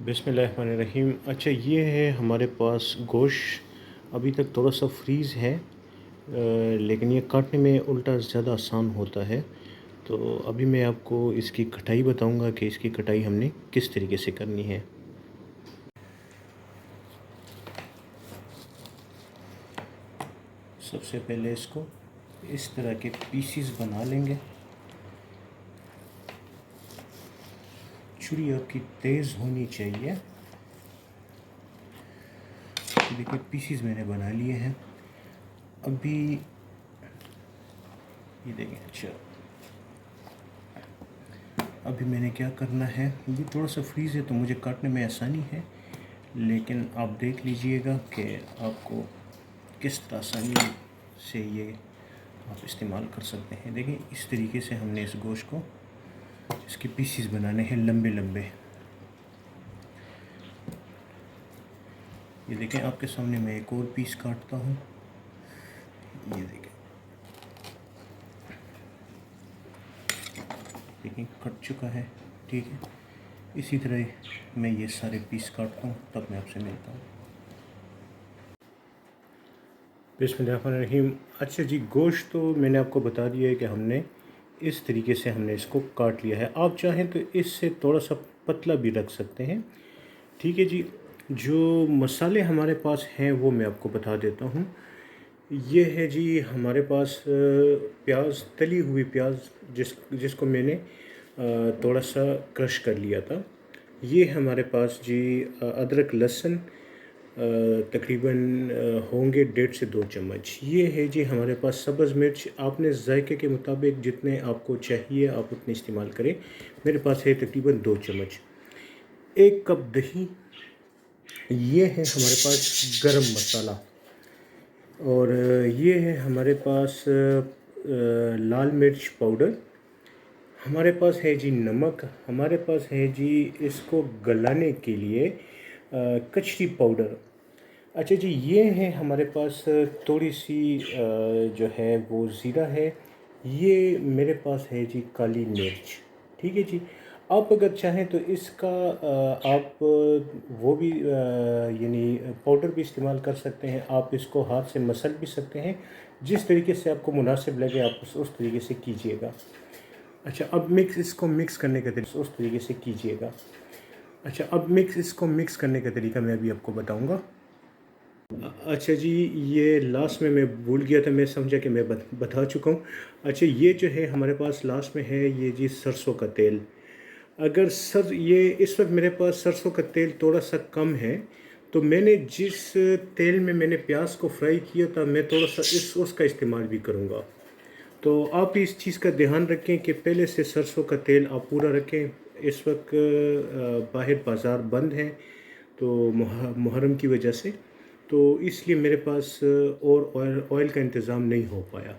बिस्मिल्लाहिर्रहमानिर्रहीम। अच्छा, ये है हमारे पास गोश्त। अभी तक थोड़ा सा फ्रीज़ है, लेकिन ये काटने में उल्टा ज़्यादा आसान होता है। तो अभी मैं आपको इसकी कटाई बताऊंगा कि इसकी कटाई हमने किस तरीके से करनी है। सबसे पहले इसको इस तरह के पीसीस बना लेंगे। छुरी आपकी तेज़ होनी चाहिए। देखिए, पीसीस मैंने बना लिए हैं। अभी ये देखिए। अच्छा, अभी मैंने क्या करना है, ये थोड़ा सा फ्रीज़ है तो मुझे काटने में आसानी है, लेकिन आप देख लीजिएगा कि आपको किस तरह आसानी से ये आप इस्तेमाल कर सकते हैं। देखिए, इस तरीके से हमने इस गोश्त को, इसके पीसीस बनाने हैं लंबे लंबे। ये देखें, आपके सामने मैं एक और पीस काटता हूँ। ये देखें, कट चुका है। ठीक है, इसी तरह मैं ये सारे पीस काटता हूँ, तब मैं आपसे मिलता हूँ। बिस्मिल्लाहिर्रहमानिर्रहीम। अच्छा जी, गोश्त तो मैंने आपको बता दिया है कि हमने इस तरीके से हमने इसको काट लिया है। आप चाहें तो इससे थोड़ा सा पतला भी रख सकते हैं। ठीक है जी। जो मसाले हमारे पास हैं वो मैं आपको बता देता हूँ। ये है जी हमारे पास प्याज, तली हुई प्याज, जिसको मैंने थोड़ा सा क्रश कर लिया था। ये हमारे पास जी अदरक लहसुन तकरीबन होंगे 1.5 से 2 चम्मच। ये है जी हमारे पास सब्ज़ मिर्च। आपने जायके के मुताबिक जितने आपको चाहिए आप उतने इस्तेमाल करें। मेरे पास है तकरीबन 2 चम्मच। 1 कप दही। ये है हमारे पास गरम मसाला। और ये है हमारे पास लाल मिर्च पाउडर। हमारे पास है जी नमक। हमारे पास है जी इसको गलाने के लिए कचरी पाउडर। अच्छा जी, ये है हमारे पास थोड़ी सी जो है वो ज़ीरा है। ये मेरे पास है जी काली मिर्च। ठीक है जी। आप अगर चाहें तो इसका आप वो भी यानी पाउडर भी इस्तेमाल कर सकते हैं। आप इसको हाथ से मसल भी सकते हैं। जिस तरीके से आपको मुनासिब लगे आप उस तरीके से कीजिएगा। अच्छा, अब इसको मिक्स करने का तरीका उस तरीके से कीजिएगा। अच्छा, अब इसको मिक्स करने का तरीका मैं अभी आपको बताऊंगा। अच्छा जी, ये लास्ट में मैं भूल गया था, मैं समझा कि मैं बता चुका हूँ। अच्छा, ये जो है हमारे पास लास्ट में है ये जी सरसों का तेल। अगर ये इस वक्त मेरे पास सरसों का तेल थोड़ा सा कम है, तो मैंने जिस तेल में मैंने प्याज को फ्राई किया था मैं थोड़ा सा उसका इस्तेमाल भी करूँगा। तो आप इस चीज़ का ध्यान रखें कि पहले से सरसों का तेल आप पूरा रखें। इस वक्त बाहर बाज़ार बंद है तो मुहर्रम की वजह से, तो इसलिए मेरे पास और ऑयल का इंतज़ाम नहीं हो पाया।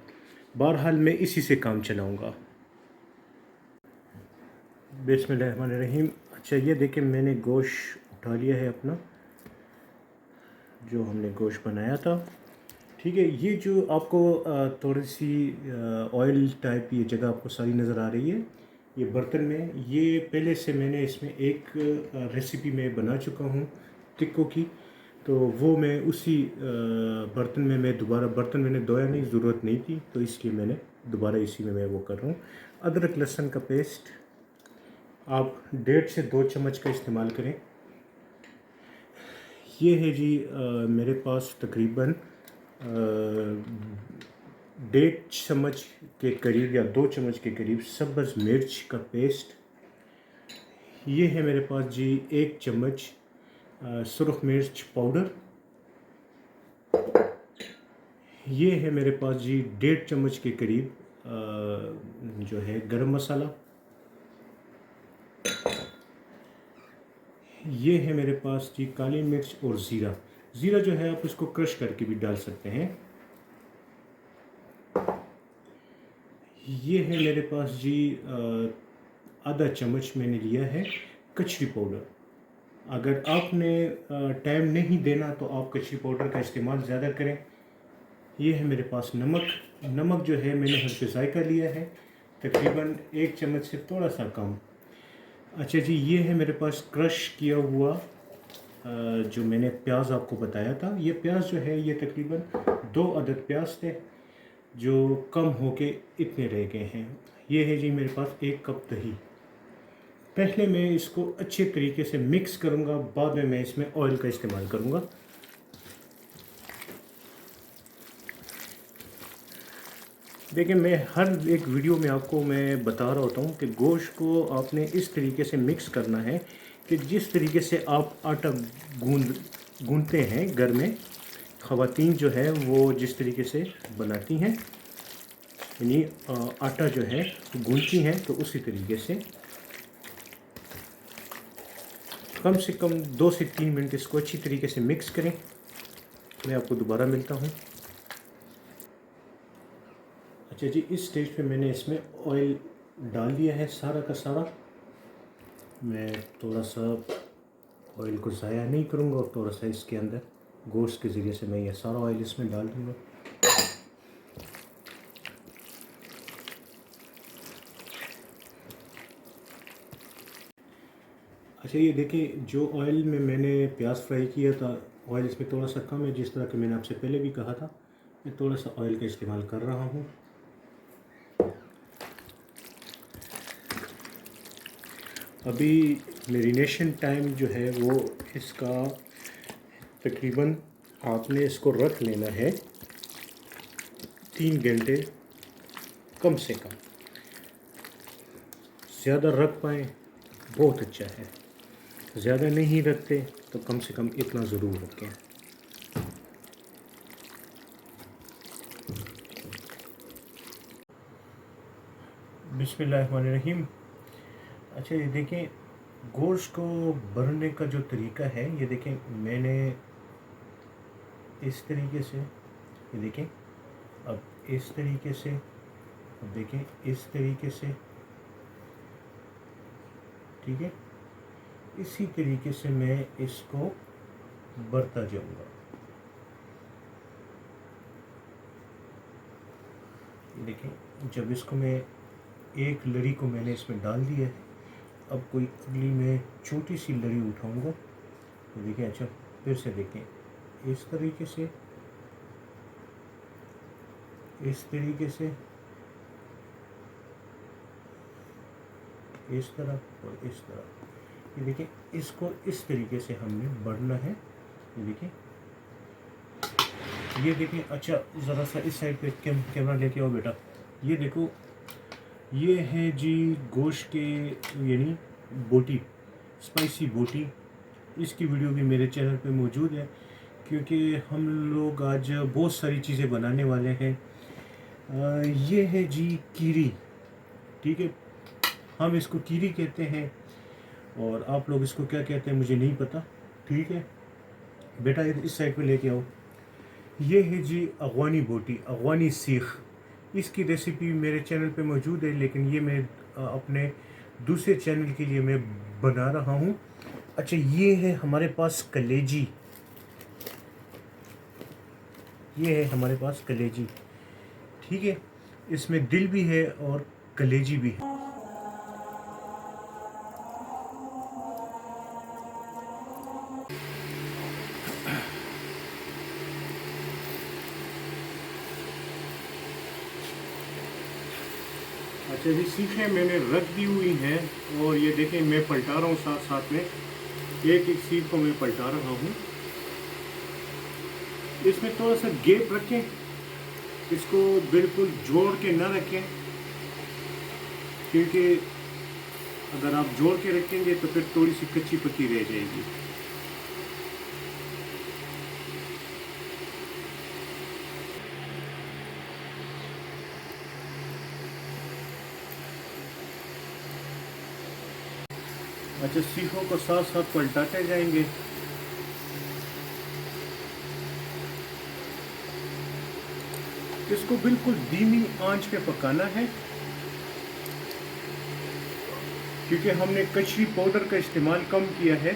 बहरहाल मैं इसी से काम चलाऊँगा। बिस्मिल्लाहिर्रहमानिर्रहीम। अच्छा, ये देखें, मैंने गोश्त उठा लिया है अपना, जो हमने गोश्त बनाया था। ठीक है, ये जो आपको थोड़ी सी ऑयल टाइप ये जगह आपको सारी नज़र आ रही है, ये बर्तन में, ये पहले से मैंने इसमें एक रेसिपी में बना चुका हूँ टिक्कों की। तो वो मैं उसी बर्तन में मैं दोबारा, बर्तन मैंने धोया नहीं, ज़रूरत नहीं थी, तो इसलिए मैंने दोबारा इसी में मैं वो कर रहा हूँ। अदरक लहसुन का पेस्ट आप 1.5 से 2 चम्मच का इस्तेमाल करें। ये है जी मेरे पास तकरीबन 1.5 चम्मच के करीब या 2 चम्मच के करीब सब्ज़ मिर्च का पेस्ट। ये है मेरे पास जी 1 चम्मच सुरख मिर्च पाउडर। ये है मेरे पास जी 1.5 चम्मच के करीब जो है गरम मसाला। ये है मेरे पास जी काली मिर्च और ज़ीरा। ज़ीरा जो है आप इसको क्रश करके भी डाल सकते हैं। ये है मेरे पास जी आधा चम्मच मैंने लिया है कचरी पाउडर। अगर आपने टाइम नहीं देना तो आप कचरी पाउडर का इस्तेमाल ज़्यादा करें। ये है मेरे पास नमक। नमक जो है मैंने हल्के जायका लिया है, तकरीबन 1 चम्मच से थोड़ा सा कम। अच्छा जी, ये है मेरे पास क्रश किया हुआ जो मैंने प्याज आपको बताया था। ये प्याज जो है ये तकरीबन 2 अदद प्याज थे जो कम होके इतने रह गए हैं। ये है जी मेरे पास 1 कप दही। पहले मैं इसको अच्छे तरीके से मिक्स करूँगा, बाद में मैं इसमें ऑयल का इस्तेमाल करूँगा। देखिए, मैं हर एक वीडियो में आपको मैं बता रहा होता हूँ कि गोश्त को आपने इस तरीके से मिक्स करना है कि जिस तरीके से आप आटा गूंदते हैं घर में, ख़वातीन जो है वो जिस तरीके से बनाती हैं, यानी आटा जो है गूंदती हैं, तो उसी तरीके से कम से कम 2 से 3 मिनट इसको अच्छी तरीके से मिक्स करें। मैं आपको दोबारा मिलता हूँ। अच्छा जी, इस स्टेज पे मैंने इसमें ऑयल डाल दिया है सारा का सारा। मैं थोड़ा सा ऑयल को ज़ाया नहीं करूँगा और थोड़ा सा इसके अंदर गोश्त के ज़रिए से मैं ये सारा ऑयल इसमें डाल दूँगा। अच्छा, ये देखिए, जो ऑयल में मैंने प्याज फ्राई किया था, ऑयल इसमें थोड़ा सा कम है। जिस तरह कि मैंने आपसे पहले भी कहा था, मैं थोड़ा सा ऑयल का इस्तेमाल कर रहा हूँ। अभी मेरिनेशन टाइम जो है वो इसका तकरीबन आपने इसको रख लेना है 3 घंटे कम से कम। ज़्यादा रख पाएँ बहुत अच्छा है, ज़्यादा नहीं रखते तो कम से कम इतना ज़रूर रखें। बिस्मिल्लाहिर्रहमानिर्रहीम। अच्छा, ये देखें, गोश्त को भरने का जो तरीका है, ये देखें, मैंने इस तरीके से, ये देखें, अब इस तरीके से, अब देखें इस तरीके से, ठीक है। इसी तरीके से मैं इसको भरता जाऊंगा। देखें, जब इसको मैं एक लड़ी को मैंने इसमें डाल दिया है, अब कोई अगली मैं छोटी सी लड़ी उठाऊंगा। तो देखें, अच्छा फिर से देखें, इस तरीके से, इस तरीके से, इस तरह और इस तरह। ये देखिए, इसको इस तरीके से हमने बढ़ना है। ये देखिए, ये देखिए। अच्छा, ज़रा सा इस साइड पे कैमरा लेके आओ बेटा। ये देखो, ये है जी गोश्त के यानी बोटी, स्पाइसी बोटी। इसकी वीडियो भी मेरे चैनल पे मौजूद है, क्योंकि हम लोग आज बहुत सारी चीज़ें बनाने वाले हैं। ये है जी कीरी, ठीक है। हम इसको कीरी कहते हैं और आप लोग इसको क्या कहते हैं मुझे नहीं पता, ठीक है। बेटा इस साइड पे लेके आओ। ये है जी अफ़गानी बोटी, अफ़गानी सीख। इसकी रेसिपी मेरे चैनल पे मौजूद है, लेकिन ये मैं अपने दूसरे चैनल के लिए मैं बना रहा हूँ। अच्छा, ये है हमारे पास कलेजी, ये है हमारे पास कलेजी, ठीक है। इसमें दिल भी है और कलेजी भी है। अच्छा जी, सीखें मैंने रख दी हुई हैं और ये देखें मैं पलटा रहा हूँ साथ साथ में, एक एक सीख को मैं पलटा रहा हूँ। इसमें थोड़ा सा गैप रखें, इसको बिल्कुल जोड़ के ना रखें, क्योंकि अगर आप जोड़ के रखेंगे तो फिर थोड़ी सी कच्ची पक्की रह जाएगी। अच्छा, सीखों को साथ साथ पलटाते जाएंगे। इसको बिल्कुल धीमी आंच पे पकाना है, क्योंकि हमने कचरी पाउडर का इस्तेमाल कम किया है,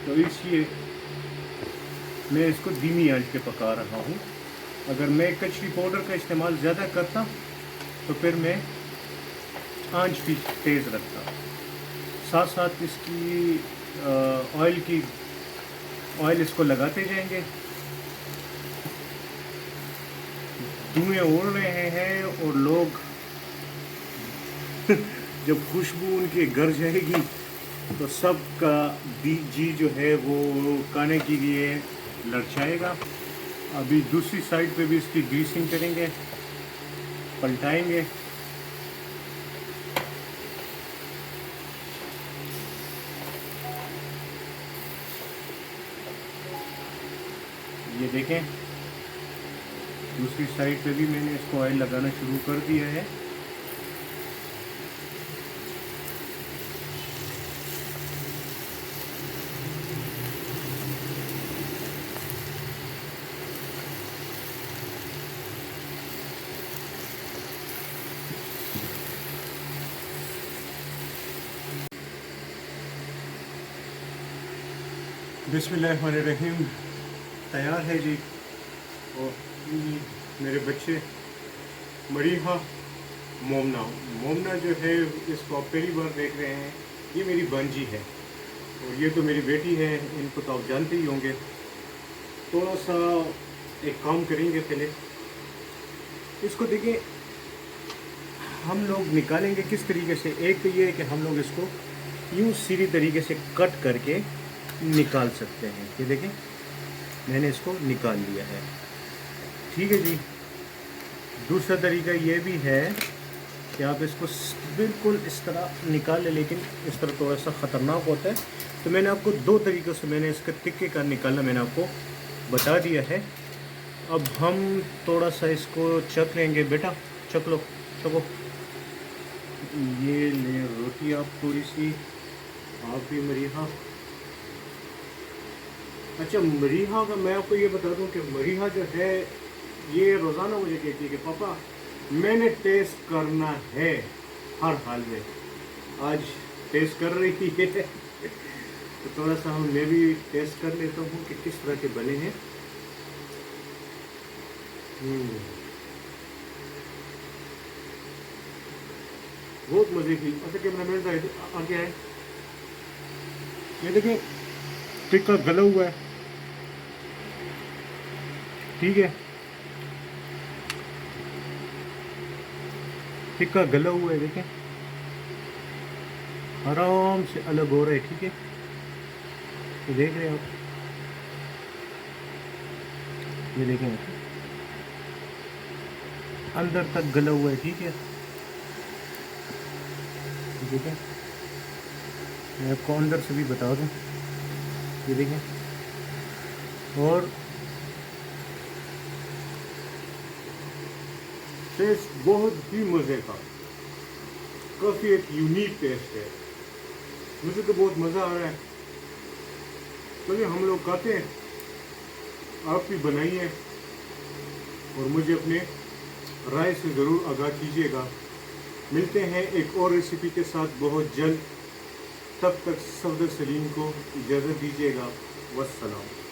तो इसलिए मैं इसको धीमी आंच पे पका रहा हूँ। अगर मैं कचरी पाउडर का इस्तेमाल ज़्यादा करता तो फिर मैं आंच भी तेज़ रखता। साथ साथ इसकी ऑयल इसको लगाते जाएंगे। धुएं उड़ रहे हैं और लोग जब खुशबू उनके घर जाएगी तो सबका जी जो है वो खाने के लिए ललचाएगा। अभी दूसरी साइड पे भी इसकी ग्रीसिंग करेंगे, पलटाएंगे। ये देखें, दूसरी साइड पे भी मैंने इसको ऑयल लगाना शुरू कर दिया है। बिस्मिल्लाहिर्रहमानिर्रहीम, तैयार है जी। और मेरे बच्चे मरीहा मोमना जो है, इसको आप पहली बार देख रहे हैं। ये मेरी बंजी है और ये तो मेरी बेटी है, इनको तो आप जानते ही होंगे। थोड़ा सा एक काम करेंगे, पहले इसको देखिए हम लोग निकालेंगे किस तरीके से। एक तो ये है कि हम लोग इसको यूँ सीधी तरीके से कट करके निकाल सकते हैं। ये देखें, मैंने इसको निकाल लिया है, ठीक है जी। दूसरा तरीका ये भी है कि आप इसको बिल्कुल इस तरह निकाल लें, लेकिन इस तरह थोड़ा सा ख़तरनाक होता है। तो मैंने आपको दो तरीक़ों से मैंने इसका तिक्के का निकालना मैंने आपको बता दिया है। अब हम थोड़ा सा इसको चख लेंगे। बेटा चख लो, चखो। ये ले रोटी आप थोड़ी सी, आप भी मरीहा। अच्छा, मरीहा का मैं आपको ये बता दूं कि मरीहा जो है ये रोज़ाना मुझे कहती है कि पापा मैंने टेस्ट करना है हर हाल में। आज टेस्ट कर रही है तो थोड़ा सा मैं भी टेस्ट कर लेता हूँ कि किस तरह के बने हैं। बहुत मज़े की। अच्छा, कैमरामैन आगे आए, ये देखिए टिक्का गला हुआ है, ठीक है। टिक्का गला हुआ है, देखें आराम से अलग हो रहा है, ठीक है। ये देख रहे हैं आप, ये देखें अंदर तक गला हुआ है, ठीक है। देखें, मैं आपको अंदर से भी बता दूं, ये देखें। और टेस्ट बहुत ही मज़े का, काफ़ी एक यूनिक टेस्ट है। मुझे तो बहुत मज़ा आ रहा है। चलिए हम लोग खाते हैं, आप भी बनाइए और मुझे अपने राय से ज़रूर आगाह कीजिएगा। मिलते हैं एक और रेसिपी के साथ बहुत जल्द। तब तक सफदर सलीम को इजाज़त दीजिएगा। वस्सलाम।